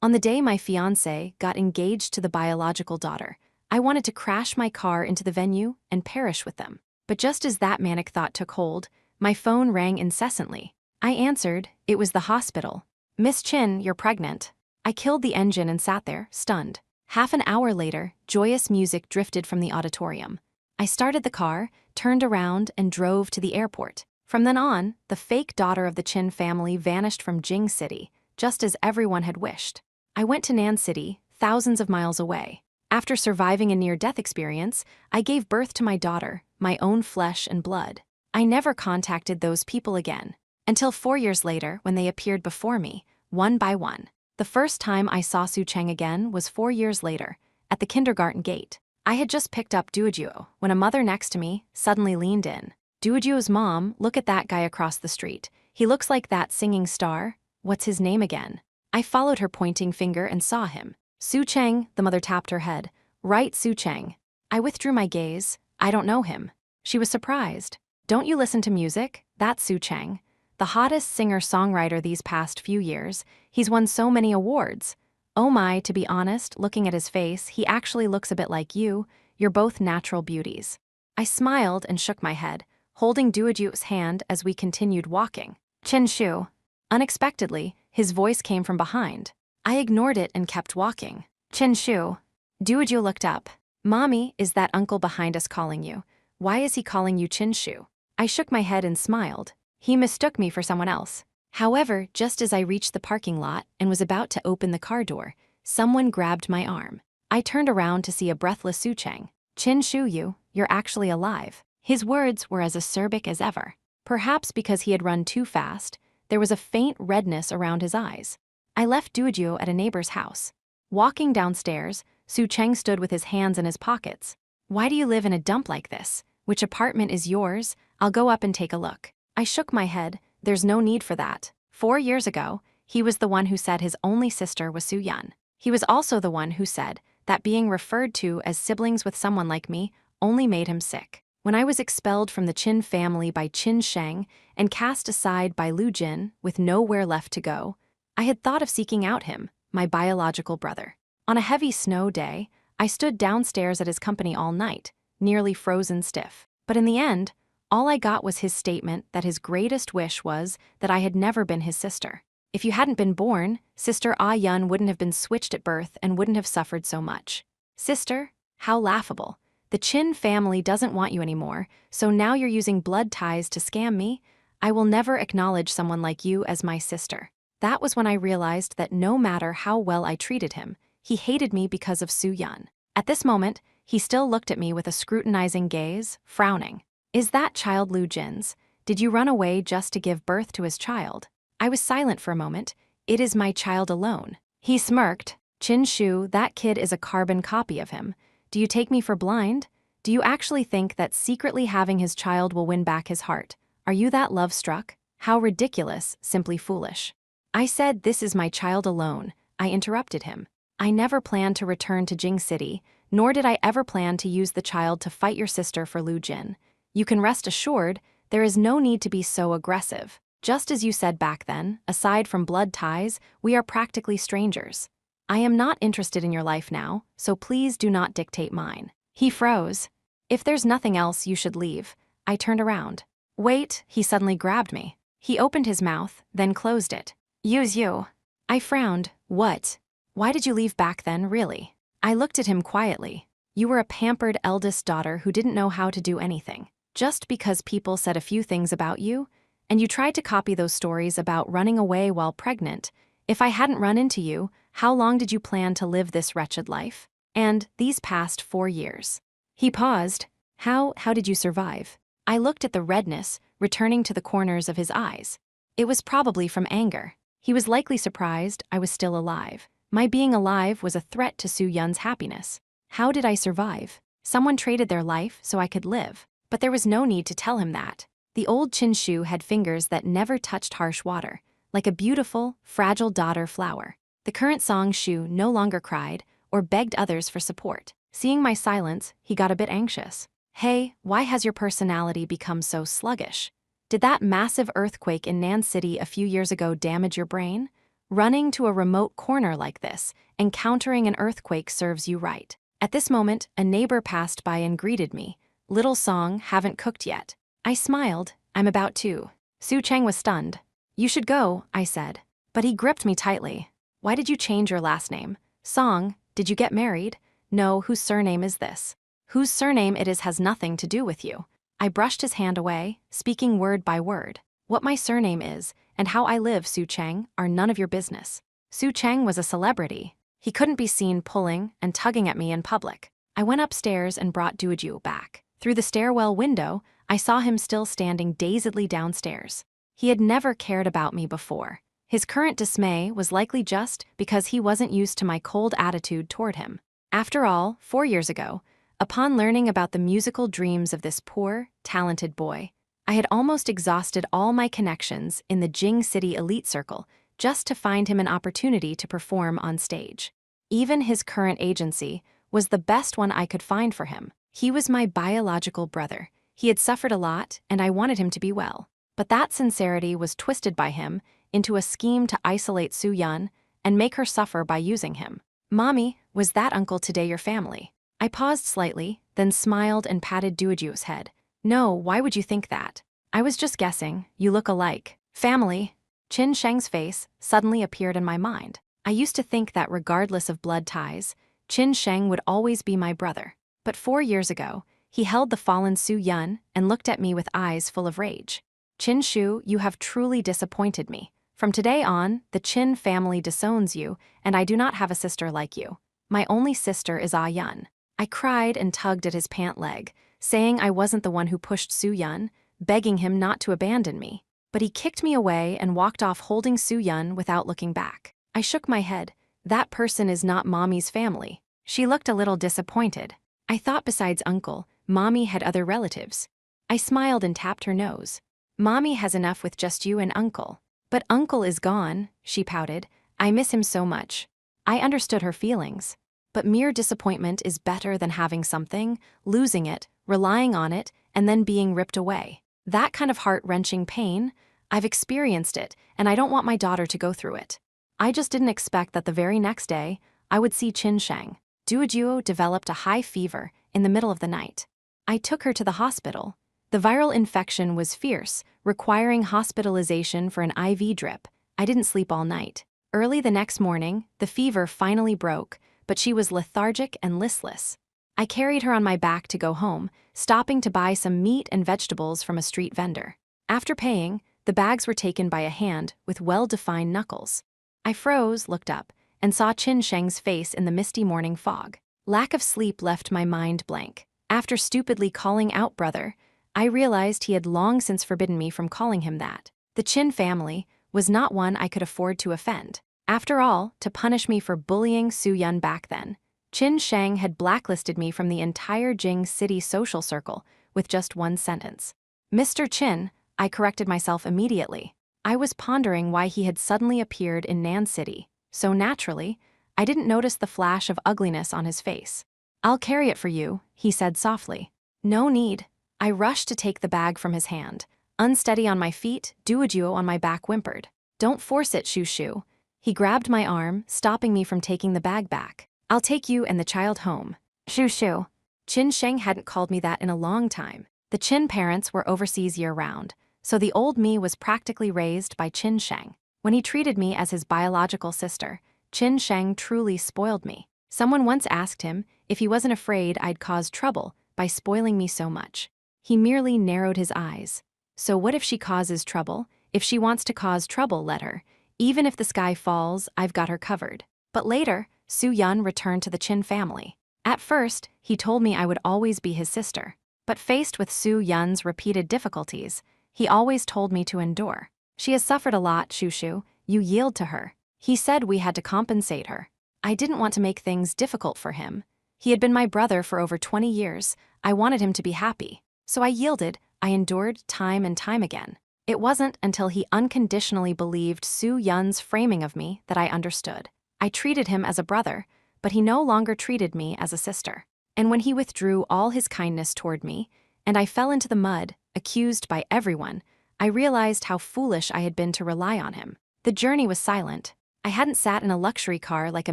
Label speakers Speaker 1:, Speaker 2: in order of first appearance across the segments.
Speaker 1: On the day my fiancé got engaged to the biological daughter, I wanted to crash my car into the venue and perish with them. But just as that manic thought took hold, my phone rang incessantly. I answered. It was the hospital. "Miss Chin, you're pregnant." I killed the engine and sat there, stunned. Half an hour later, joyous music drifted from the auditorium. I started the car, turned around, and drove to the airport. From then on, the fake daughter of the Chin family vanished from Jing City, just as everyone had wished. I went to Nan City, thousands of miles away. After surviving a near-death experience, I gave birth to my daughter, my own flesh and blood. I never contacted those people again, until 4 years later when they appeared before me, one by one. The first time I saw Su Cheng again was 4 years later, at the kindergarten gate. I had just picked up Duojuo when a mother next to me suddenly leaned in. "Duojuo's mom, look at that guy across the street. He looks like that singing star. What's his name again?" I followed her pointing finger and saw him. "Su Cheng," the mother tapped her head. "Right, Su Cheng." I withdrew my gaze. "I don't know him." She was surprised. "Don't you listen to music? That's Su Cheng. The hottest singer-songwriter these past few years. He's won so many awards." "Oh my, to be honest, looking at his face, he actually looks a bit like you. You're both natural beauties." I smiled and shook my head, holding Duoju's hand as we continued walking. "Chen Shu." Unexpectedly, his voice came from behind. I ignored it and kept walking. "Chen Shu." Duoju looked up. "Mommy, is that uncle behind us calling you? Why is he calling you Chen Shu?" I shook my head and smiled. He mistook me for someone else. However, just as I reached the parking lot and was about to open the car door, someone grabbed my arm. I turned around to see a breathless Su Cheng. "Chen Shu, you're actually alive." His words were as acerbic as ever. Perhaps because he had run too fast, there was a faint redness around his eyes. I left Duojuo at a neighbor's house. Walking downstairs, Su Cheng stood with his hands in his pockets. "Why do you live in a dump like this? Which apartment is yours? I'll go up and take a look." I shook my head. "There's no need for that. 4 years ago, he was the one who said his only sister was Su Yan. He was also the one who said that being referred to as siblings with someone like me only made him sick. When I was expelled from the Qin family by Qin Sheng and cast aside by Lu Jin with nowhere left to go, I had thought of seeking out him, my biological brother. On a heavy snow day, I stood downstairs at his company all night, nearly frozen stiff. But in the end, all I got was his statement that his greatest wish was that I had never been his sister. If you hadn't been born, Sister Ah Yun wouldn't have been switched at birth and wouldn't have suffered so much. Sister? How laughable. The Qin family doesn't want you anymore, so now you're using blood ties to scam me? I will never acknowledge someone like you as my sister. That was when I realized that no matter how well I treated him, he hated me because of Su Yun. At this moment, he still looked at me with a scrutinizing gaze, frowning. "Is that child Lu Jin's? Did you run away just to give birth to his child?" I was silent for a moment. "It is my child alone." He smirked. "Qin Shu, that kid is a carbon copy of him. Do you take me for blind? Do you actually think that secretly having his child will win back his heart? Are you that love-struck? How ridiculous, simply foolish." I said, "This is my child alone." I interrupted him. "I never planned to return to Jing City, nor did I ever plan to use the child to fight your sister for Lu Jin. You can rest assured, there is no need to be so aggressive. Just as you said back then, aside from blood ties, we are practically strangers. I am not interested in your life now, so please do not dictate mine." He froze. "If there's nothing else, you should leave." I turned around. "Wait," he suddenly grabbed me. He opened his mouth, then closed it. "Use you." I frowned. "What? Why did you leave back then, really?" I looked at him quietly. "You were a pampered eldest daughter who didn't know how to do anything. Just because people said a few things about you, and you tried to copy those stories about running away while pregnant. If I hadn't run into you, how long did you plan to live this wretched life? And these past 4 years." He paused. How did you survive?" I looked at the redness, returning to the corners of his eyes. It was probably from anger. He was likely surprised I was still alive. My being alive was a threat to Su Yun's happiness. How did I survive? Someone traded their life so I could live. But there was no need to tell him that. The old Qin Shu had fingers that never touched harsh water, like a beautiful, fragile daughter flower. The current Song Shu no longer cried or begged others for support. Seeing my silence, he got a bit anxious. "Hey, why has your personality become so sluggish? Did that massive earthquake in Nan City a few years ago damage your brain? Running to a remote corner like this, encountering an earthquake serves you right. At this moment, a neighbor passed by and greeted me. "Little Song, haven't cooked yet." I smiled. "I'm about to." Su Cheng was stunned. "You should go," I said. But he gripped me tightly. "Why did you change your last name? Song, did you get married?" "No, whose surname is this?" "Whose surname it is has nothing to do with you." I brushed his hand away, speaking word by word. "What my surname is, and how I live, Su Cheng, are none of your business." Su Cheng was a celebrity. He couldn't be seen pulling and tugging at me in public. I went upstairs and brought Duojuo back. Through the stairwell window, I saw him still standing dazedly downstairs. He had never cared about me before. His current dismay was likely just because he wasn't used to my cold attitude toward him. After all, 4 years ago, upon learning about the musical dreams of this poor, talented boy, I had almost exhausted all my connections in the Jing City elite circle just to find him an opportunity to perform on stage. Even his current agency was the best one I could find for him. He was my biological brother. He had suffered a lot, and I wanted him to be well. But that sincerity was twisted by him into a scheme to isolate Su Yun and make her suffer by using him. "Mommy, was that uncle today your family?" I paused slightly, then smiled and patted Duojuo's head. "No, why would you think that?" "I was just guessing. You look alike." "Family." Qin Sheng's face suddenly appeared in my mind. I used to think that regardless of blood ties, Qin Sheng would always be my brother. But 4 years ago, he held the fallen Su Yun and looked at me with eyes full of rage. "Qin Shu, you have truly disappointed me. From today on, the Qin family disowns you, and I do not have a sister like you. My only sister is Ah Yun." I cried and tugged at his pant leg, saying I wasn't the one who pushed Su Yun, begging him not to abandon me. But he kicked me away and walked off holding Su Yun without looking back. I shook my head. "That person is not Mommy's family." She looked a little disappointed. I thought besides Uncle, Mommy had other relatives. I smiled and tapped her nose. "Mommy has enough with just you and Uncle." "But Uncle is gone," she pouted. "I miss him so much." I understood her feelings. But mere disappointment is better than having something, losing it, relying on it, and then being ripped away. That kind of heart-wrenching pain, I've experienced it, and I don't want my daughter to go through it. I just didn't expect that the very next day, I would see Qin Sheng. Duojuo developed a high fever in the middle of the night. I took her to the hospital. The viral infection was fierce, requiring hospitalization for an IV drip. I didn't sleep all night. Early the next morning, the fever finally broke, but she was lethargic and listless. I carried her on my back to go home, stopping to buy some meat and vegetables from a street vendor. After paying, the bags were taken by a hand with well-defined knuckles. I froze, looked up, and saw Qin Sheng's face in the misty morning fog. Lack of sleep left my mind blank. After stupidly calling out brother, I realized he had long since forbidden me from calling him that. The Qin family was not one I could afford to offend. After all, to punish me for bullying Su Yun back then, Qin Sheng had blacklisted me from the entire Jing City social circle with just one sentence. "Mr. Qin," I corrected myself immediately. I was pondering why he had suddenly appeared in Nan City. So naturally, I didn't notice the flash of ugliness on his face. "I'll carry it for you," he said softly. "No need." I rushed to take the bag from his hand. Unsteady on my feet, Duojuo on my back whimpered. "Don't force it, Shu Shu." He grabbed my arm, stopping me from taking the bag back. "I'll take you and the child home." "Shu Shu." Qin Sheng hadn't called me that in a long time. The Qin parents were overseas year-round, so the old me was practically raised by Qin Sheng. When he treated me as his biological sister, Qin Sheng truly spoiled me. Someone once asked him if he wasn't afraid I'd cause trouble by spoiling me so much. He merely narrowed his eyes. "So what if she causes trouble? If she wants to cause trouble, let her. Even if the sky falls, I've got her covered." But later, Su Yun returned to the Qin family. At first, he told me I would always be his sister. But faced with Su Yun's repeated difficulties, he always told me to endure. "She has suffered a lot, Shu Shu. You yield to her." He said we had to compensate her. I didn't want to make things difficult for him. He had been my brother for over 20 years. I wanted him to be happy. So I yielded. I endured time and time again. It wasn't until he unconditionally believed Su Yun's framing of me that I understood. I treated him as a brother, but he no longer treated me as a sister. And when he withdrew all his kindness toward me, and I fell into the mud, accused by everyone, I realized how foolish I had been to rely on him. The journey was silent. I hadn't sat in a luxury car like a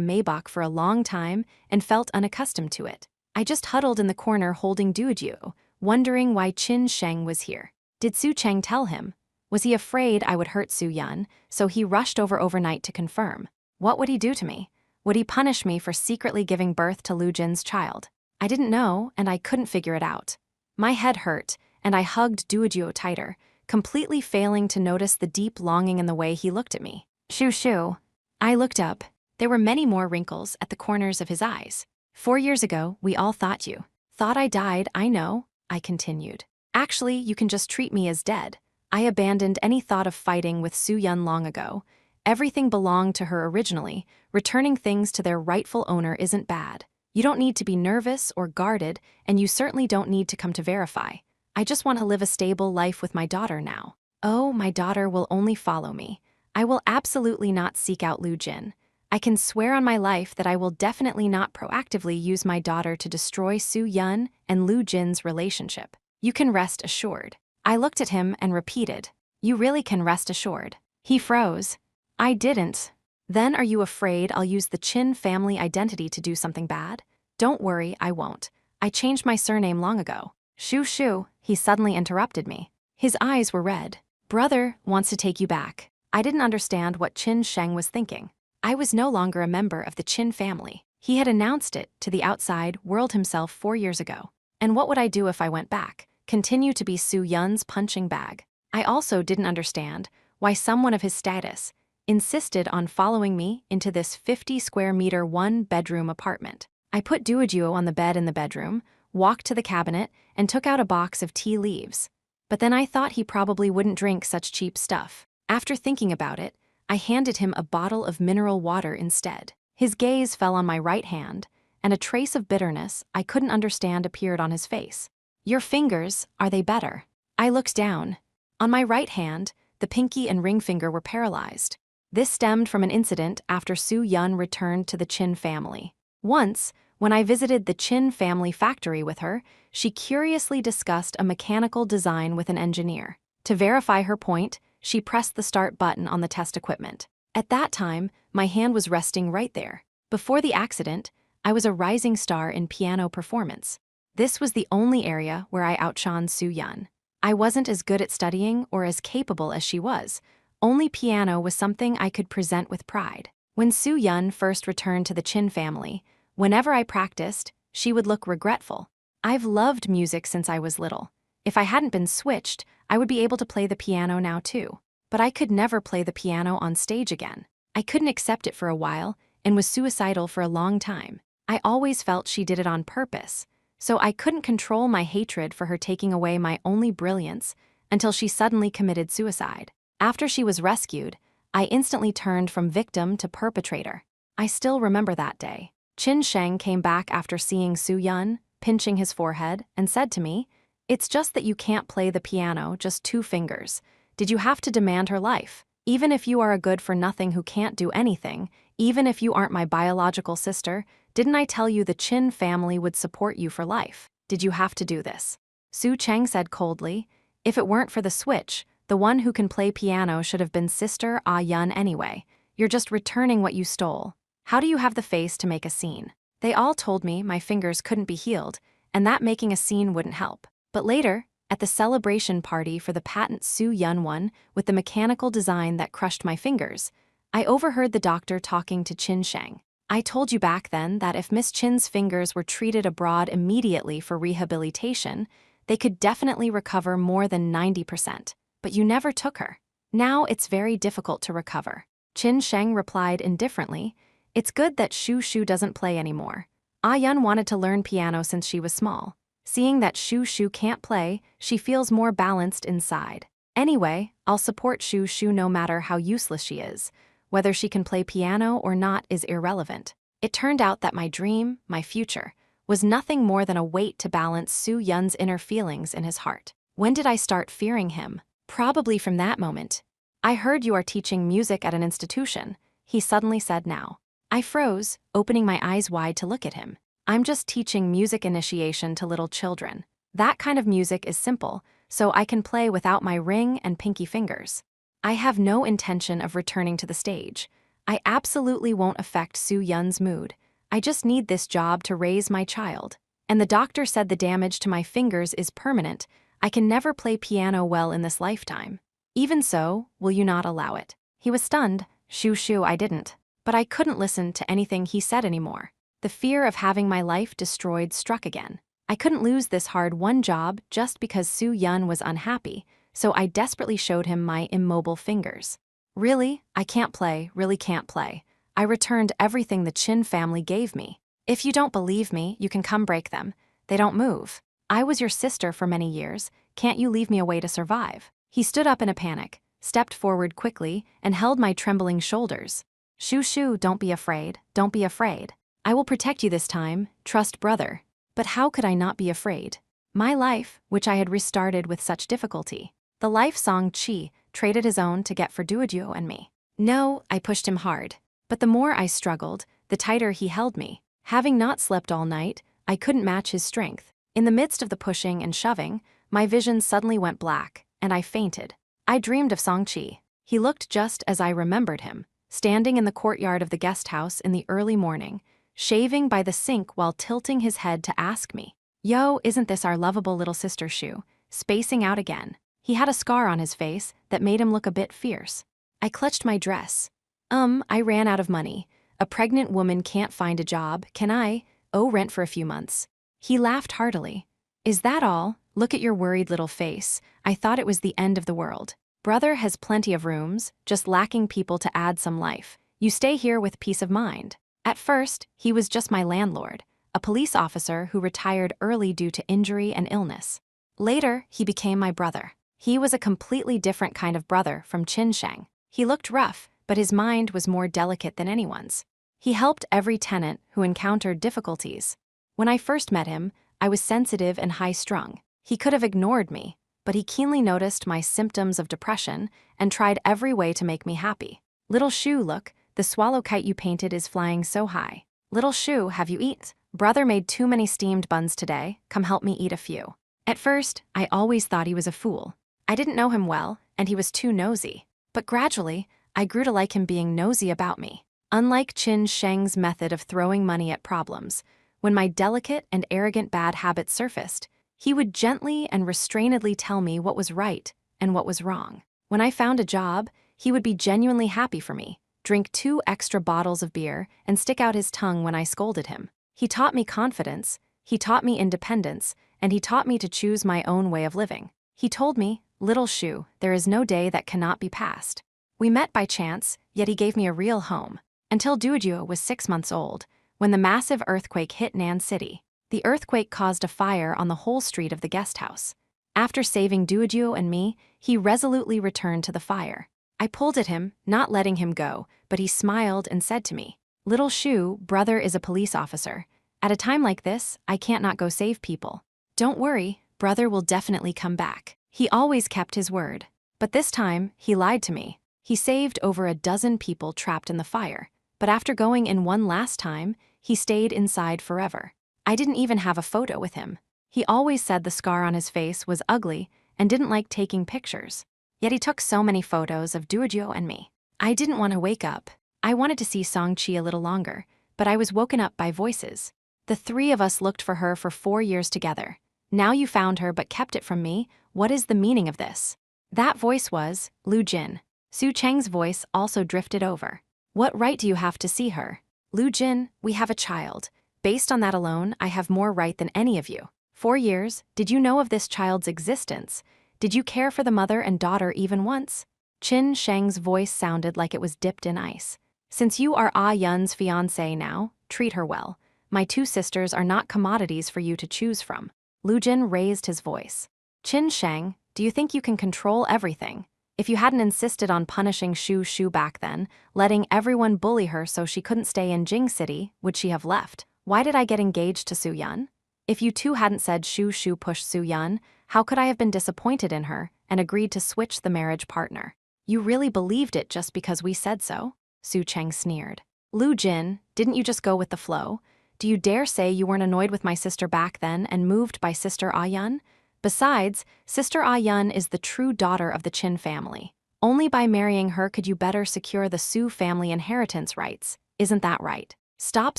Speaker 1: Maybach for a long time and felt unaccustomed to it. I just huddled in the corner holding Duojuo, wondering why Qin Sheng was here. Did Su Cheng tell him? Was he afraid I would hurt Su Yun, so he rushed over overnight to confirm? What would he do to me? Would he punish me for secretly giving birth to Lu Jin's child? I didn't know, and I couldn't figure it out. My head hurt, and I hugged Duojuo tighter, completely failing to notice the deep longing in the way he looked at me. Shoo shoo. I looked up. There were many more wrinkles at the corners of his eyes. 4 years ago, we all thought you. Thought I died, I know, I continued. Actually, you can just treat me as dead. I abandoned any thought of fighting with Su Yun long ago. Everything belonged to her originally. Returning things to their rightful owner isn't bad. You don't need to be nervous or guarded, and you certainly don't need to come to verify. I just want to live a stable life with my daughter now. Oh, my daughter will only follow me. I will absolutely not seek out Lu Jin. I can swear on my life that I will definitely not proactively use my daughter to destroy Su Yun and Lu Jin's relationship. You can rest assured. I looked at him and repeated, you really can rest assured. He froze. I didn't. Then are you afraid I'll use the Qin family identity to do something bad? Don't worry, I won't. I changed my surname long ago. Shoo shoo, he suddenly interrupted me. His eyes were red. Brother wants to take you back. I didn't understand what Qin Sheng was thinking. I was no longer a member of the Qin family. He had announced it to the outside world himself 4 years ago. And what would I do if I went back? Continue to be Su Yun's punching bag? I also didn't understand why someone of his status insisted on following me into this 50-square-meter one-bedroom apartment. I put Duojuo on the bed in the bedroom, walked to the cabinet, and took out a box of tea leaves. But then I thought he probably wouldn't drink such cheap stuff. After thinking about it, I handed him a bottle of mineral water instead. His gaze fell on my right hand, and a trace of bitterness I couldn't understand appeared on his face. Your fingers, are they better? I looked down. On my right hand, the pinky and ring finger were paralyzed. This stemmed from an incident after Su Yun returned to the Qin family. Once, when I visited the Qin family factory with her, she curiously discussed a mechanical design with an engineer. To verify her point, she pressed the start button on the test equipment. At that time, my hand was resting right there. Before the accident, I was a rising star in piano performance. This was the only area where I outshone Su Yun. I wasn't as good at studying or as capable as she was. Only piano was something I could present with pride. When Su Yun first returned to the Qin family, whenever I practiced, she would look regretful. I've loved music since I was little. If I hadn't been switched, I would be able to play the piano now too. But I could never play the piano on stage again. I couldn't accept it for a while and was suicidal for a long time. I always felt she did it on purpose, so I couldn't control my hatred for her taking away my only brilliance until she suddenly committed suicide. After she was rescued, I instantly turned from victim to perpetrator. I still remember that day. Qin Sheng came back after seeing Su Yun, pinching his forehead, and said to me, "It's just that you can't play the piano, just 2 fingers. Did you have to demand her life? Even if you are a good-for-nothing who can't do anything, even if you aren't my biological sister, didn't I tell you the Qin family would support you for life? Did you have to do this?" Su Cheng said coldly, "If it weren't for the switch, the one who can play piano should have been Sister Ah Yun anyway. You're just returning what you stole. How do you have the face to make a scene?" They all told me my fingers couldn't be healed, and that making a scene wouldn't help. But later, at the celebration party for the patent Su Yun won with the mechanical design that crushed my fingers, I overheard the doctor talking to Qin Sheng. I told you back then that if Miss Qin's fingers were treated abroad immediately for rehabilitation, they could definitely recover more than 90%. But you never took her. Now it's very difficult to recover. Qin Sheng replied indifferently, "It's good that Shu Shu doesn't play anymore. Ah Yun wanted to learn piano since she was small. Seeing that Shu Shu can't play, she feels more balanced inside. Anyway, I'll support Shu Shu no matter how useless she is. Whether she can play piano or not is irrelevant." It turned out that my dream, my future, was nothing more than a weight to balance Su Yun's inner feelings in his heart. When did I start fearing him? Probably from that moment. "I heard you are teaching music at an institution," he suddenly said now. I froze, opening my eyes wide to look at him. "I'm just teaching music initiation to little children. That kind of music is simple, so I can play without my ring and pinky fingers. I have no intention of returning to the stage. I absolutely won't affect Soo Yun's mood. I just need this job to raise my child. And the doctor said the damage to my fingers is permanent. I can never play piano well in this lifetime. Even so, will you not allow it? He was stunned. Shoo, I didn't. But I couldn't listen to anything he said anymore. The fear of having my life destroyed struck again. I couldn't lose this hard-won job just because Soo Yun was unhappy, so I desperately showed him my immobile fingers. Really? I can't play, really can't play. I returned everything the Chin family gave me. If you don't believe me, you can come break them. They don't move. I was your sister for many years. Can't you leave me a way to survive? He stood up in a panic, stepped forward quickly, and held my trembling shoulders. Shoo, don't be afraid, don't be afraid. I will protect you this time, trust brother. But how could I not be afraid? My life, which I had restarted with such difficulty. The life Song Chi traded his own to get for Duoduo and me. No, I pushed him hard. But the more I struggled, the tighter he held me. Having not slept all night, I couldn't match his strength. In the midst of the pushing and shoving, my vision suddenly went black, and I fainted. I dreamed of Song Chi. He looked just as I remembered him, standing in the courtyard of the guest house in the early morning, shaving by the sink while tilting his head to ask me, "Yo, isn't this our lovable little sister Shu?" Spacing out again. He had a scar on his face that made him look a bit fierce. I clutched my dress. I ran out of money. A pregnant woman can't find a job, can I? Owe rent for a few months. He laughed heartily. Is that all? Look at your worried little face. I thought it was the end of the world. Brother has plenty of rooms, just lacking people to add some life. You stay here with peace of mind. At first, he was just my landlord, a police officer who retired early due to injury and illness. Later, he became my brother. He was a completely different kind of brother from Chin Sheng. He looked rough, but his mind was more delicate than anyone's. He helped every tenant who encountered difficulties. When I first met him, I was sensitive and high-strung. He could have ignored me, but he keenly noticed my symptoms of depression and tried every way to make me happy. Little Shu, look, the swallow kite you painted is flying so high. Little Shu, have you eaten? Brother made too many steamed buns today, come help me eat a few. At first, I always thought he was a fool. I didn't know him well, and he was too nosy. But gradually, I grew to like him being nosy about me. Unlike Chin Sheng's method of throwing money at problems, when my delicate and arrogant bad habits surfaced, he would gently and restrainedly tell me what was right and what was wrong. When I found a job, he would be genuinely happy for me, drink 2 extra bottles of beer, and stick out his tongue when I scolded him. He taught me confidence, he taught me independence, and he taught me to choose my own way of living. He told me, "Little Shu, there is no day that cannot be passed." We met by chance, yet he gave me a real home. Until Duoduo was 6 months old, when the massive earthquake hit Nan City. The earthquake caused a fire on the whole street of the guest house. After saving Duoduo and me, he resolutely returned to the fire. I pulled at him, not letting him go, but he smiled and said to me, "Little Shu, brother is a police officer. At a time like this, I can't not go save people. Don't worry, brother will definitely come back." He always kept his word. But this time, he lied to me. He saved over a dozen people trapped in the fire. But after going in one last time, he stayed inside forever. I didn't even have a photo with him. He always said the scar on his face was ugly and didn't like taking pictures. Yet he took so many photos of Duoduo and me. I didn't want to wake up. I wanted to see Song Chi a little longer, but I was woken up by voices. The 3 of us looked for her for 4 years together. Now you found her but kept it from me. What is the meaning of this? That voice was Lu Jin. Su Cheng's voice also drifted over. What right do you have to see her? Lu Jin, we have a child. Based on that alone, I have more right than any of you. 4 years, did you know of this child's existence? Did you care for the mother and daughter even once? Chin Sheng's voice sounded like it was dipped in ice. Since you are Ah Yun's fiancé now, treat her well. My 2 sisters are not commodities for you to choose from. Lu Jin raised his voice. Chin Sheng, do you think you can control everything? If you hadn't insisted on punishing Shu back then, letting everyone bully her so she couldn't stay in Jing City, would she have left? Why did I get engaged to Su Yun? If you 2 hadn't said Shu pushed Su Yun, how could I have been disappointed in her and agreed to switch the marriage partner? You really believed it just because we said so? Su Cheng sneered. Lu Jin, didn't you just go with the flow? Do you dare say you weren't annoyed with my sister back then and moved by Sister Ah Yun? Besides, Sister Ah Yun is the true daughter of the Chin family. Only by marrying her could you better secure the Su family inheritance rights. Isn't that right? Stop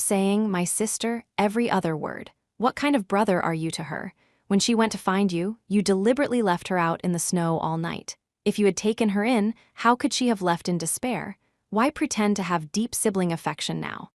Speaker 1: saying my sister every other word. What kind of brother are you to her? When she went to find you, you deliberately left her out in the snow all night. If you had taken her in, how could she have left in despair? Why pretend to have deep sibling affection now?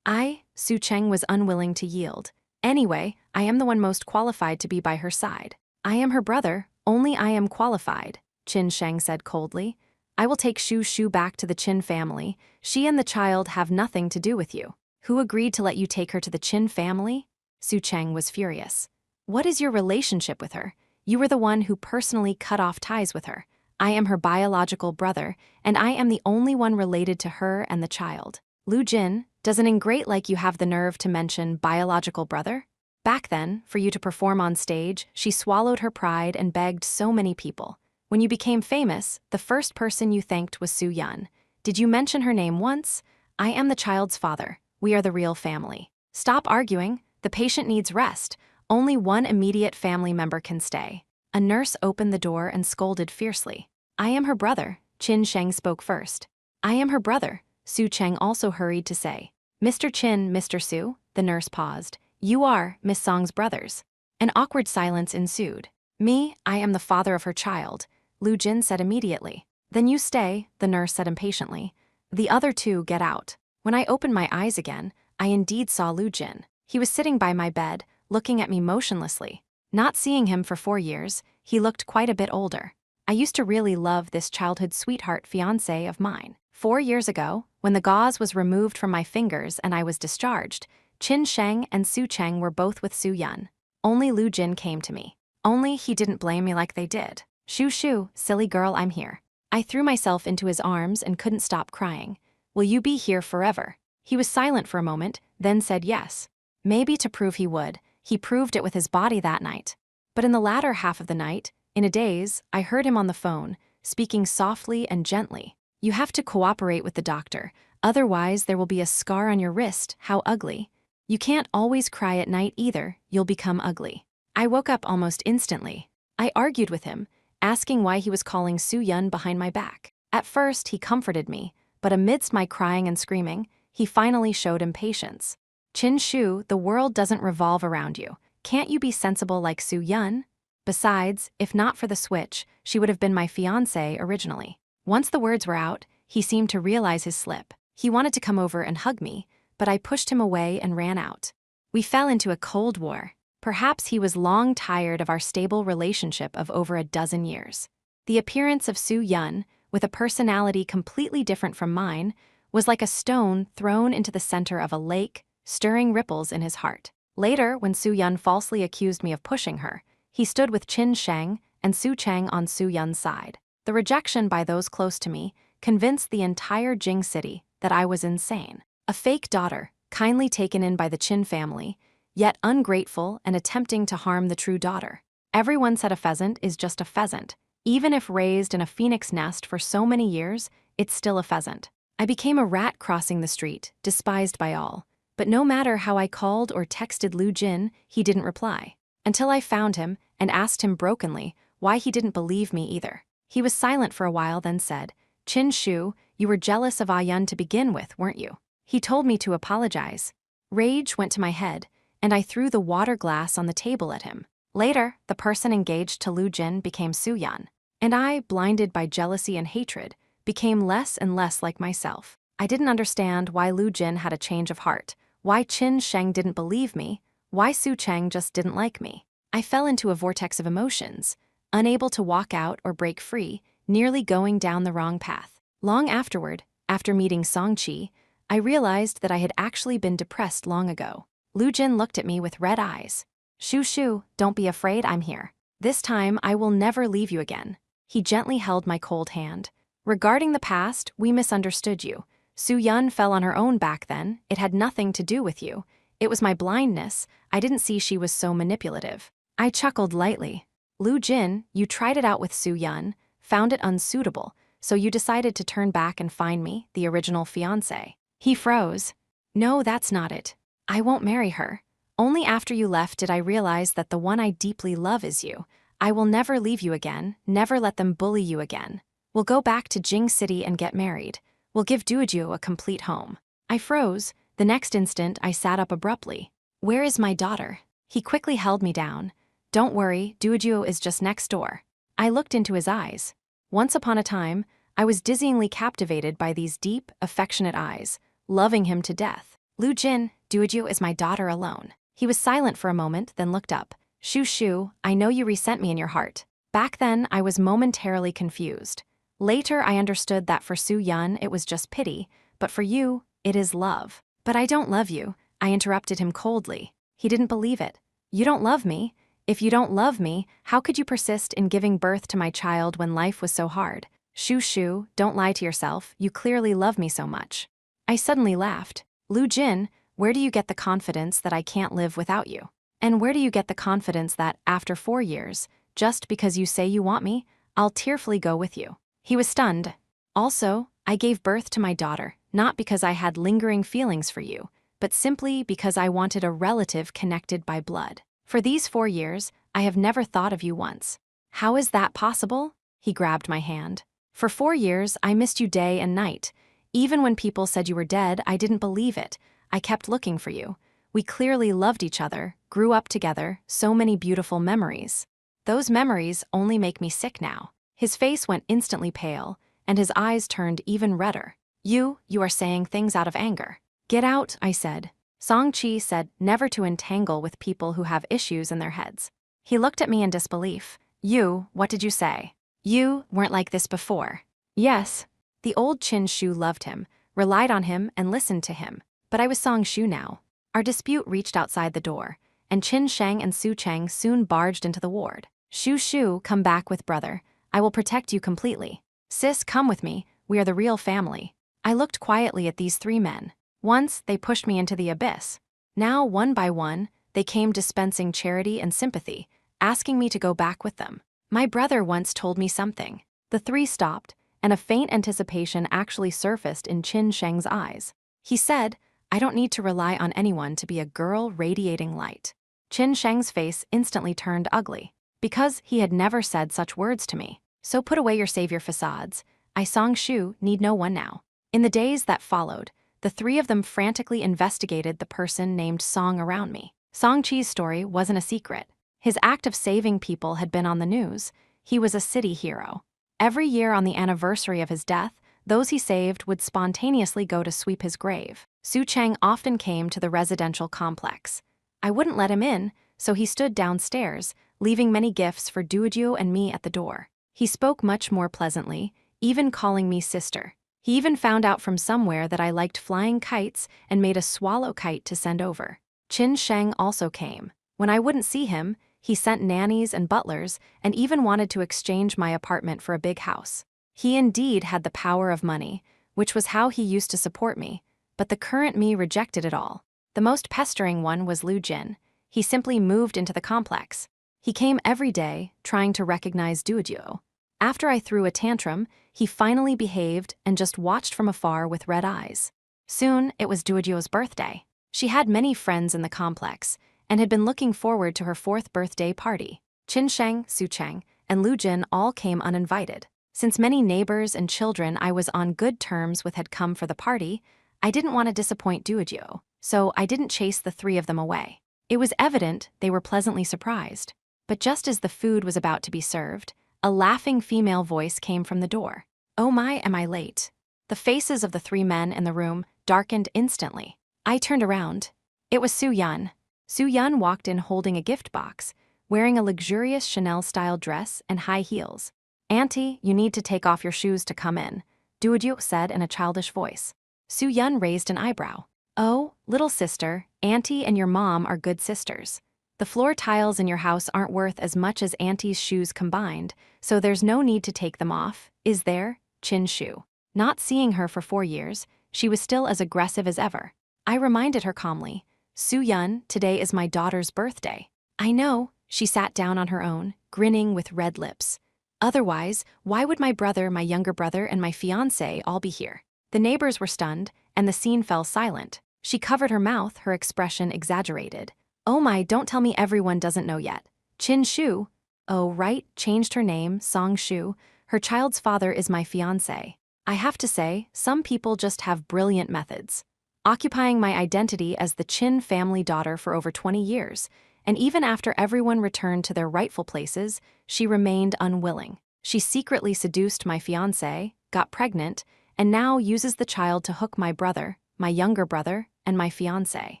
Speaker 1: Su Cheng was unwilling to yield. Anyway, I am the one most qualified to be by her side. I am her brother, only I am qualified, Qin Sheng said coldly. I will take Shu Shu back to the Qin family. She and the child have nothing to do with you. Who agreed to let you take her to the Qin family? Su Cheng was furious. What is your relationship with her? You were the one who personally cut off ties with her. I am her biological brother, and I am the only one related to her and the child. Lu Jin, does an ingrate like you have the nerve to mention biological brother? Back then, for you to perform on stage, she swallowed her pride and begged so many people. When you became famous, the first person you thanked was Su Yun. Did you mention her name once? I am the child's father. We are the real family. Stop arguing. The patient needs rest. Only one immediate family member can stay. A nurse opened the door and scolded fiercely. I am her brother, Qin Sheng spoke first. I am her brother, Su Cheng also hurried to say. Mr. Qin, Mr. Su, the nurse paused. You are Miss Song's brothers. An awkward silence ensued. Me, I am the father of her child, Lu Jin said immediately. Then you stay, the nurse said impatiently. The other two get out. When I opened my eyes again, I indeed saw Lu Jin. He was sitting by my bed, looking at me motionlessly. Not seeing him for 4 years, he looked quite a bit older. I used to really love this childhood sweetheart fiancé of mine. 4 years ago, when the gauze was removed from my fingers and I was discharged, Qin Sheng and Su Cheng were both with Su Yun. Only Lu Jin came to me. Only he didn't blame me like they did. Shu Shu, silly girl, I'm here. I threw myself into his arms and couldn't stop crying. Will you be here forever? He was silent for a moment, then said yes. Maybe to prove he would, he proved it with his body that night. But in the latter half of the night, in a daze, I heard him on the phone, speaking softly and gently. You have to cooperate with the doctor, otherwise there will be a scar on your wrist. How ugly. You can't always cry at night either, you'll become ugly. I woke up almost instantly. I argued with him, asking why he was calling Su Yun behind my back. At first, he comforted me, but amidst my crying and screaming, he finally showed impatience. Qin Shu, the world doesn't revolve around you. Can't you be sensible like Su Yun? Besides, if not for the switch, she would have been my fiancée originally. Once the words were out, he seemed to realize his slip. He wanted to come over and hug me, but I pushed him away and ran out. We fell into a cold war. Perhaps he was long tired of our stable relationship of over a dozen years. The appearance of Su Yun, with a personality completely different from mine, was like a stone thrown into the center of a lake, stirring ripples in his heart. Later, when Su Yun falsely accused me of pushing her, he stood with Qin Sheng and Su Cheng on Su Yun's side. The rejection by those close to me convinced the entire Jing city that I was insane. A fake daughter, kindly taken in by the Qin family, yet ungrateful and attempting to harm the true daughter. Everyone said a pheasant is just a pheasant. Even if raised in a phoenix nest for so many years, it's still a pheasant. I became a rat crossing the street, despised by all. But no matter how I called or texted Lu Jin, he didn't reply. Until I found him and asked him brokenly why he didn't believe me either. He was silent for a while, then said, Qin Shu, you were jealous of Ah Yun to begin with, weren't you? He told me to apologize. Rage went to my head, and I threw the water glass on the table at him. Later, the person engaged to Lu Jin became Su Yun, and I, blinded by jealousy and hatred, became less and less like myself. I didn't understand why Lu Jin had a change of heart, why Qin Sheng didn't believe me, why Su Cheng just didn't like me. I fell into a vortex of emotions, unable to walk out or break free, nearly going down the wrong path. Long afterward, after meeting Song Qi, I realized that I had actually been depressed long ago. Lu Jin looked at me with red eyes. Shu Shu, don't be afraid, I'm here. This time I will never leave you again. He gently held my cold hand. Regarding the past, we misunderstood you. Su Yun fell on her own back then. It had nothing to do with you. It was my blindness. I didn't see she was so manipulative. I chuckled lightly. Lu Jin, you tried it out with Su Yun, found it unsuitable, so you decided to turn back and find me, the original fiancé. He froze. No, that's not it. I won't marry her. Only after you left did I realize that the one I deeply love is you. I will never leave you again, never let them bully you again. We'll go back to Jing City and get married. We'll give Duoju a complete home. I froze. The next instant, I sat up abruptly. Where is my daughter? He quickly held me down. Don't worry, Duoju is just next door. I looked into his eyes. Once upon a time, I was dizzyingly captivated by these deep, affectionate eyes, loving him to death. Lu Jin, Duoju is my daughter alone. He was silent for a moment, then looked up. Shu, I know you resent me in your heart. Back then, I was momentarily confused. Later, I understood that for Su Yun, it was just pity, but for you, it is love. But I don't love you, I interrupted him coldly. He didn't believe it. You don't love me? If you don't love me, how could you persist in giving birth to my child when life was so hard? Shu, don't lie to yourself, you clearly love me so much. I suddenly laughed. Lu Jin, where do you get the confidence that I can't live without you? And where do you get the confidence that, after 4 years, just because you say you want me, I'll tearfully go with you? He was stunned. Also, I gave birth to my daughter, not because I had lingering feelings for you, but simply because I wanted a relative connected by blood. For these 4 years, I have never thought of you once. How is that possible? He grabbed my hand. For 4 years, I missed you day and night. Even when people said you were dead, I didn't believe it. I kept looking for you. We clearly loved each other, grew up together, so many beautiful memories. Those memories only make me sick now. His face went instantly pale, and his eyes turned even redder. You are saying things out of anger. Get out, I said. Song Chi said never to entangle with people who have issues in their heads. He looked at me in disbelief. What did you say? You weren't like this before. Yes. The old Qin Shu loved him, relied on him, and listened to him. But I was Song Shu now. Our dispute reached outside the door, and Qin Sheng and Su Cheng soon barged into the ward. Shu, come back with brother. I will protect you completely. Sis, come with me. We are the real family. I looked quietly at these 3 men. Once, they pushed me into the abyss. Now, one by one, they came dispensing charity and sympathy, asking me to go back with them. My brother once told me something. The 3 stopped, and a faint anticipation actually surfaced in Qin Sheng's eyes. He said, I don't need to rely on anyone to be a girl radiating light. Qin Sheng's face instantly turned ugly, because he had never said such words to me. So put away your savior facades. I, Song Shu, need no one now. In the days that followed, the 3 of them frantically investigated the person named Song around me. Song Chi's story wasn't a secret. His act of saving people had been on the news. He was a city hero. Every year on the anniversary of his death, those he saved would spontaneously go to sweep his grave. Su Cheng often came to the residential complex. I wouldn't let him in, so he stood downstairs, leaving many gifts for Duoju and me at the door. He spoke much more pleasantly, even calling me sister. He even found out from somewhere that I liked flying kites and made a swallow kite to send over. Qin Sheng also came. When I wouldn't see him, he sent nannies and butlers and even wanted to exchange my apartment for a big house. He indeed had the power of money, which was how he used to support me, but the current me rejected it all. The most pestering one was Lu Jin. He simply moved into the complex. He came every day, trying to recognize Duoju. After I threw a tantrum, he finally behaved and just watched from afar with red eyes. Soon, it was Duoju's birthday. She had many friends in the complex, and had been looking forward to her 4th birthday party. Qin Sheng, Su Cheng, and Lu Jin all came uninvited. Since many neighbors and children I was on good terms with had come for the party, I didn't want to disappoint Duoju, so I didn't chase the 3 of them away. It was evident they were pleasantly surprised. But just as the food was about to be served, a laughing female voice came from the door. Oh my, am I late? The faces of the 3 men in the room darkened instantly. I turned around. It was Su Yun. Su Yun walked in holding a gift box, wearing a luxurious Chanel-style dress and high heels. Auntie, you need to take off your shoes to come in, Duoju said in a childish voice. Su Yun raised an eyebrow. Oh, little sister, Auntie and your mom are good sisters. The floor tiles in your house aren't worth as much as Auntie's shoes combined, so there's no need to take them off, is there, Qin Shu? Not seeing her for 4 years, she was still as aggressive as ever. I reminded her calmly, Su Yun, today is my daughter's birthday. I know, she sat down on her own, grinning with red lips. Otherwise, why would my brother, my younger brother, and my fiancé all be here? The neighbors were stunned, and the scene fell silent. She covered her mouth, her expression exaggerated. Oh my, don't tell me everyone doesn't know yet. Qin Shu, oh right, changed her name, Song Shu, Her child's father is my fiancé. I have to say, some people just have brilliant methods. Occupying my identity as the Chin family daughter for over 20 years, and even after everyone returned to their rightful places, she remained unwilling. She secretly seduced my fiancé, got pregnant, and now uses the child to hook my brother, my younger brother, and my fiancé.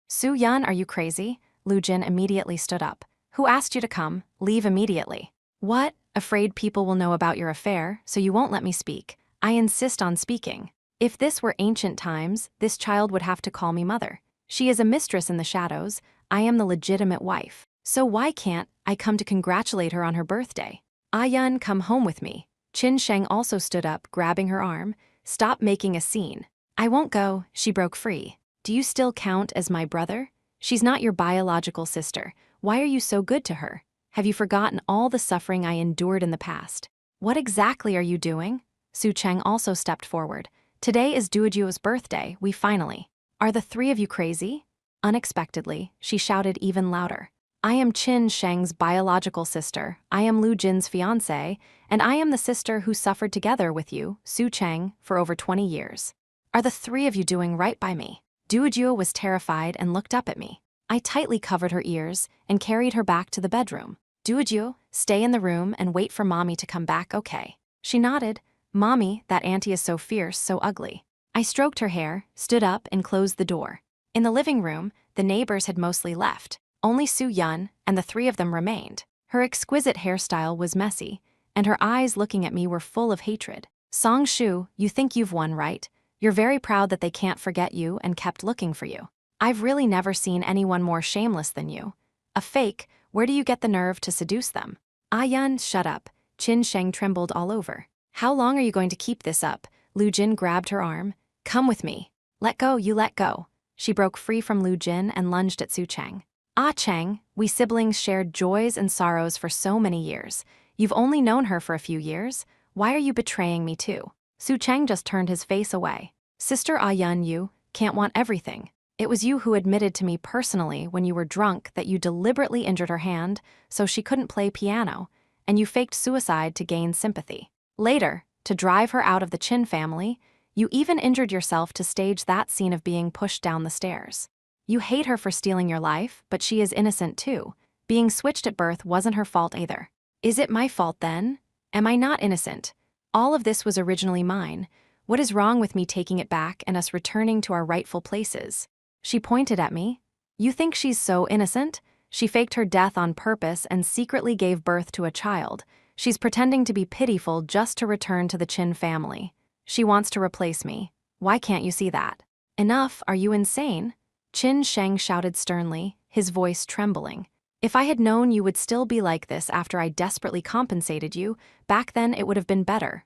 Speaker 1: Soo-yeon, are you crazy? Lu Jin immediately stood up. Who asked you to come? Leave immediately. What? Afraid people will know about your affair, so you won't let me speak. I insist on speaking. If this were ancient times, this child would have to call me mother. She is a mistress in the shadows. I am the legitimate wife. So why can't I come to congratulate her on her birthday? Ah-yeon, come home with me. Chin Sheng also stood up, grabbing her arm. Stop making a scene. I won't go, she broke free. Do you still count as my brother? She's not your biological sister. Why are you so good to her? Have you forgotten all the suffering I endured in the past? What exactly are you doing? Su Cheng also stepped forward. Today is Duojuo's birthday, we finally. Are the three of you crazy? Unexpectedly, she shouted even louder. I am Chin Sheng's biological sister, I am Lu Jin's fiancé, and I am the sister who suffered together with you, Su Cheng, for over 20 years. Are the three of you doing right by me? Duojuo was terrified and looked up at me. I tightly covered her ears and carried her back to the bedroom. Duojuo, stay in the room and wait for mommy to come back, okay? She nodded. Mommy, that auntie is so fierce, so ugly. I stroked her hair, stood up, and closed the door. In the living room, the neighbors had mostly left. Only Soo-yeon and the three of them remained. Her exquisite hairstyle was messy, and her eyes looking at me were full of hatred. Song-shu, you think you've won, right? You're very proud that they can't forget you and kept looking for you. I've really never seen anyone more shameless than you. A fake, where do you get the nerve to seduce them? Ah-yeon, shut up. Chin Sheng trembled all over. How long are you going to keep this up? Lu Jin grabbed her arm. Come with me. Let go, you let go. She broke free from Lu Jin and lunged at Su Cheng. Ah Cheng, we siblings shared joys and sorrows for so many years. You've only known her for a few years. Why are you betraying me too? Su Cheng just turned his face away. Sister Ah-yeon, you can't want everything. It was you who admitted to me personally when you were drunk that you deliberately injured her hand so she couldn't play piano, and you faked suicide to gain sympathy. Later, to drive her out of the Chin family, you even injured yourself to stage that scene of being pushed down the stairs. You hate her for stealing your life, but she is innocent too. Being switched at birth wasn't her fault either. Is it my fault then? Am I not innocent? All of this was originally mine. What is wrong with me taking it back and us returning to our rightful places? She pointed at me. You think she's so innocent? She faked her death on purpose and secretly gave birth to a child. She's pretending to be pitiful just to return to the Chin family. She wants to replace me. Why can't you see that? Enough, are you insane? Chin Sheng shouted sternly, his voice trembling. If I had known you would still be like this after I desperately compensated you, back then it would have been better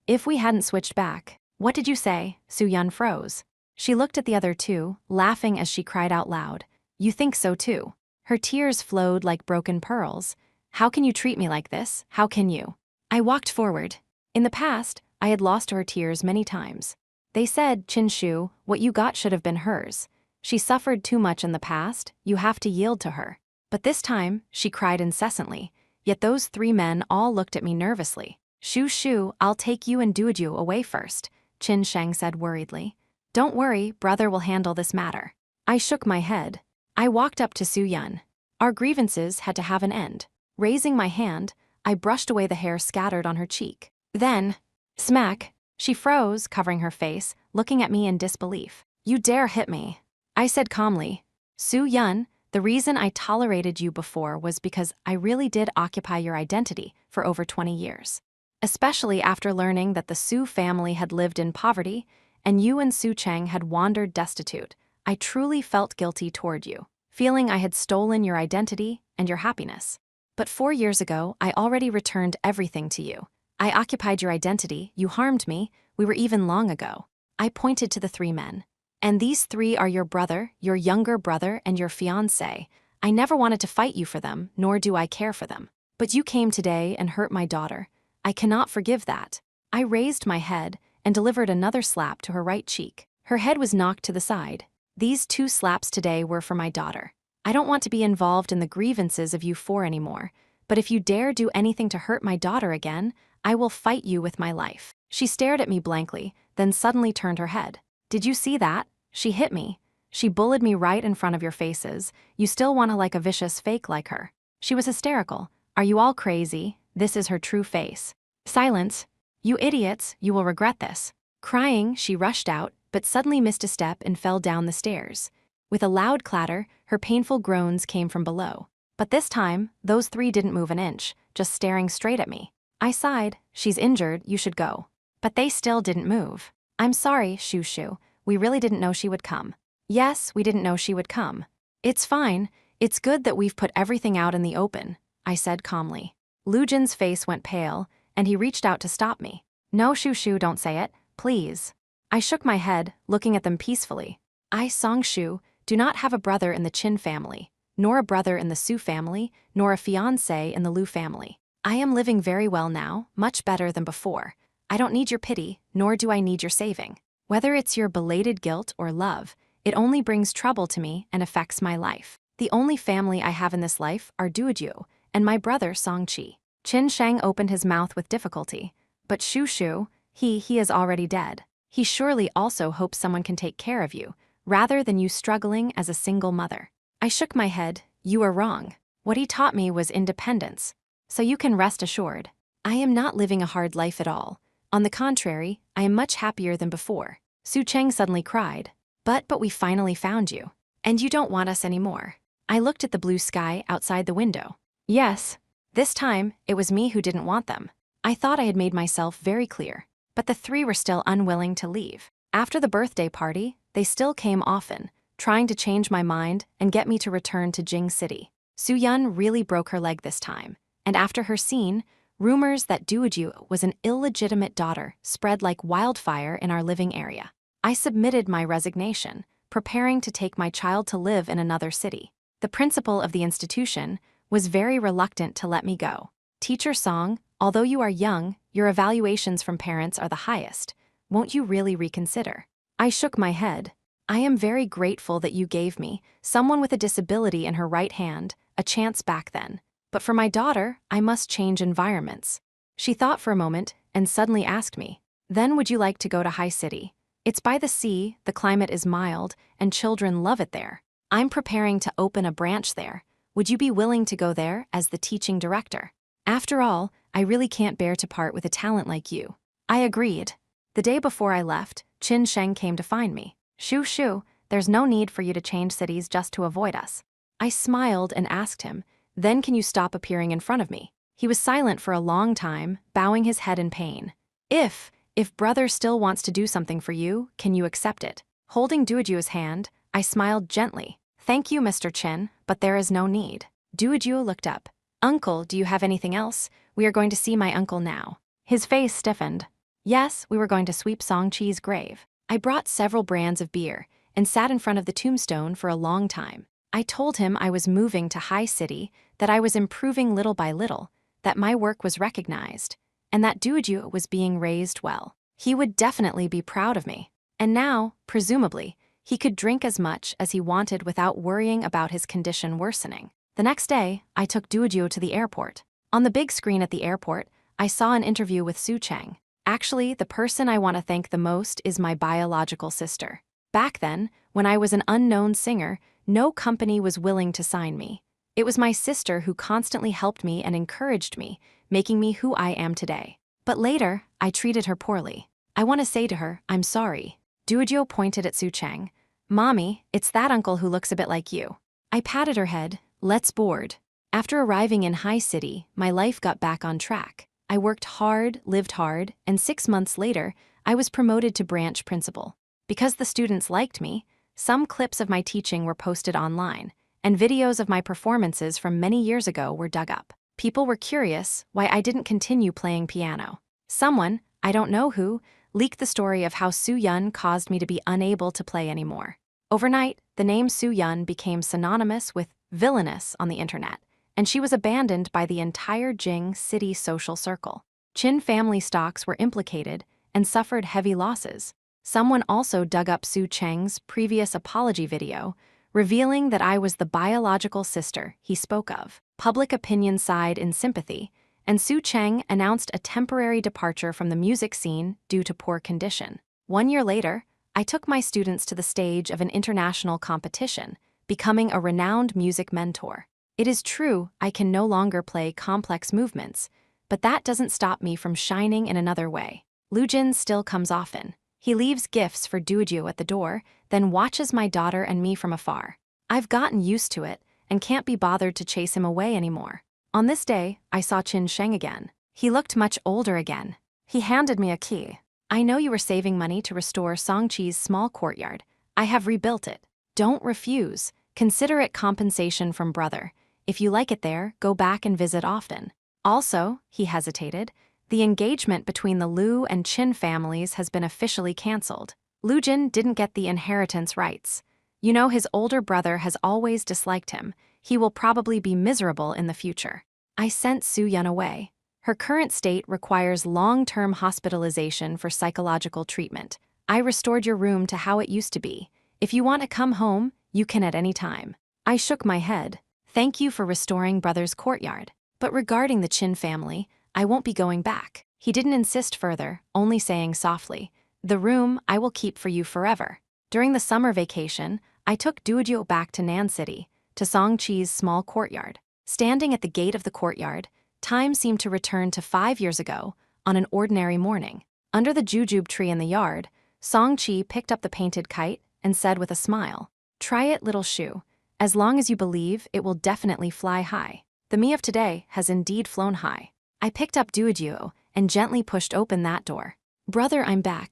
Speaker 1: if we hadn't switched back. What did you say? Soo-yeon froze. She looked at the other two, laughing as she cried out loud. You think so too. Her tears flowed like broken pearls. How can you treat me like this? How can you? I walked forward. In the past, I had lost to her tears many times. They said, Chin-shu, what you got should have been hers. She suffered too much in the past, you have to yield to her. But this time, she cried incessantly, yet those three men all looked at me nervously. Shu, I'll take you and Duojuo away first, Chin Sheng said worriedly. Don't worry, brother will handle this matter. I shook my head. I walked up to Soo-yeon. Our grievances had to have an end. Raising my hand, I brushed away the hair scattered on her cheek. Then, smack, she froze, covering her face, looking at me in disbelief. You dare hit me. I said calmly, Soo-yeon, the reason I tolerated you before was because I really did occupy your identity for over 20 years. Especially after learning that the Su family had lived in poverty and you and Su Cheng had wandered destitute, I truly felt guilty toward you, feeling I had stolen your identity and your happiness. But 4 years ago, I already returned everything to you. I occupied your identity, you harmed me, we were even long ago. I pointed to the three men. And these three are your brother, your younger brother, and your fiancé. I never wanted to fight you for them, nor do I care for them. But you came today and hurt my daughter. I cannot forgive that. I raised my head and delivered another slap to her right cheek. Her head was knocked to the side. These 2 slaps today were for my daughter. I don't want to be involved in the grievances of you 4 anymore, But if you dare do anything to hurt my daughter again, I will fight you with my life." She stared at me blankly, then suddenly turned her head. "Did you see that? She hit me. She bullied me right in front of your faces. You still want to like a vicious fake like her." She was hysterical. "Are you all crazy? This is her true face." "Silence. You idiots, you will regret this." Crying, she rushed out, but suddenly missed a step and fell down the stairs. With a loud clatter, her painful groans came from below. But this time, those three didn't move an inch, just staring straight at me. I sighed. "She's injured, you should go." But they still didn't move. "I'm sorry, Shoo Shoo. We really didn't know she would come." "Yes, we didn't know she would come." "It's fine. It's good that we've put everything out in the open," I said calmly. Lujin's face went pale, and he reached out to stop me. "No, Shoo Shoo, don't say it, please." I shook my head, looking at them peacefully. "I, Songshu, do not have a brother in the Chin family, nor a brother in the Su family, nor a fiancé in the Lu family. I am living very well now, much better than before. I don't need your pity, nor do I need your saving. Whether it's your belated guilt or love, it only brings trouble to me and affects my life. The only family I have in this life are Duoju and my brother Songchi." Qin Sheng opened his mouth with difficulty. "But Shu Shu, he is already dead. He surely also hopes someone can take care of you, rather than you struggling as a single mother." I shook my head. "You are wrong. What he taught me was independence. So you can rest assured. I am not living a hard life at all. On the contrary, I am much happier than before." Su Cheng suddenly cried. But we finally found you. And you don't want us anymore." I looked at the blue sky outside the window. Yes, this time, it was me who didn't want them. I thought I had made myself very clear. But the three were still unwilling to leave. After the birthday party, they still came often, trying to change my mind and get me to return to Jing City. Su Yun really broke her leg this time. And after her scene, rumors that Duoju was an illegitimate daughter spread like wildfire in our living area. I submitted my resignation, preparing to take my child to live in another city. The principal of the institution was very reluctant to let me go. "Teacher Song, although you are young, your evaluations from parents are the highest. Won't you really reconsider?" I shook my head. "I am very grateful that you gave me, someone with a disability in her right hand, a chance back then. But for my daughter, I must change environments." She thought for a moment and suddenly asked me, "Then would you like to go to High City? It's by the sea, the climate is mild, and children love it there. I'm preparing to open a branch there. Would you be willing to go there as the teaching director? After all, I really can't bear to part with a talent like you." I agreed. The day before I left, Qin Sheng came to find me. "Shu Shu, there's no need for you to change cities just to avoid us." I smiled and asked him, "Then can you stop appearing in front of me?" He was silent for a long time, bowing his head in pain. If brother still wants to do something for you, can you accept it?" Holding Duoju's hand, I smiled gently. "Thank you, Mr. Chen, but there is no need." Duoju looked up. "Uncle, do you have anything else? We are going to see my uncle now." His face stiffened. "Yes, we were going to sweep Songchi's grave." I brought several brands of beer and sat in front of the tombstone for a long time. I told him I was moving to High City, that I was improving little by little, that my work was recognized, and that Duoju was being raised well. He would definitely be proud of me. And now, presumably, he could drink as much as he wanted without worrying about his condition worsening. The next day, I took Duoju to the airport. On the big screen at the airport, I saw an interview with Su Cheng. Actually, the person I want to thank the most is my biological sister. Back then, when I was an unknown singer, no company was willing to sign me. It was my sister who constantly helped me and encouraged me, making me who I am today. But later, I treated her poorly. I want to say to her, I'm sorry. Duoju pointed at Su Cheng. "Mommy, it's that uncle who looks a bit like you." I patted her head. "Let's board." After arriving in High City, my life got back on track. I worked hard, lived hard, and 6 months later, I was promoted to branch principal. Because the students liked me, some clips of my teaching were posted online, and videos of my performances from many years ago were dug up. People were curious why I didn't continue playing piano. Someone, I don't know who, leaked the story of how Su Yun caused me to be unable to play anymore. Overnight, the name Su Yun became synonymous with villainous on the internet, and she was abandoned by the entire Jing City social circle. Qin family stocks were implicated and suffered heavy losses. Someone also dug up Su Cheng's previous apology video, revealing that I was the biological sister he spoke of. Public opinion sighed in sympathy, and Su Cheng announced a temporary departure from the music scene due to poor condition. 1 year later, I took my students to the stage of an international competition, becoming a renowned music mentor. It is true I can no longer play complex movements, but that doesn't stop me from shining in another way. Lu Jin still comes often. He leaves gifts for Duojuo at the door, then watches my daughter and me from afar. I've gotten used to it and can't be bothered to chase him away anymore. On this day, I saw Qin Sheng again. He looked much older again. He handed me a key. I know you were saving money to restore Songqi's small courtyard. I have rebuilt it. Don't refuse. Consider it compensation from brother. If you like it there, go back and visit often. Also, he hesitated, the engagement between the Lu and Qin families has been officially cancelled. Lu Jin didn't get the inheritance rights. You know, his older brother has always disliked him. He will probably be miserable in the future. I sent Su Yun away. Her current state requires long-term hospitalization for psychological treatment. I restored your room to how it used to be. If you want to come home, you can at any time. I shook my head. Thank you for restoring brother's courtyard. But regarding the Qin family, I won't be going back. He didn't insist further, only saying softly, the room I will keep for you forever. During the summer vacation, I took Duojuo back to Nan City, to Songqi's small courtyard. Standing at the gate of the courtyard, time seemed to return to 5 years ago, on an ordinary morning. Under the jujube tree in the yard, Songqi picked up the painted kite and said with a smile, try it, little Shu. As long as you believe, it will definitely fly high. The me of today has indeed flown high. I picked up Duojuo and gently pushed open that door. Brother, I'm back.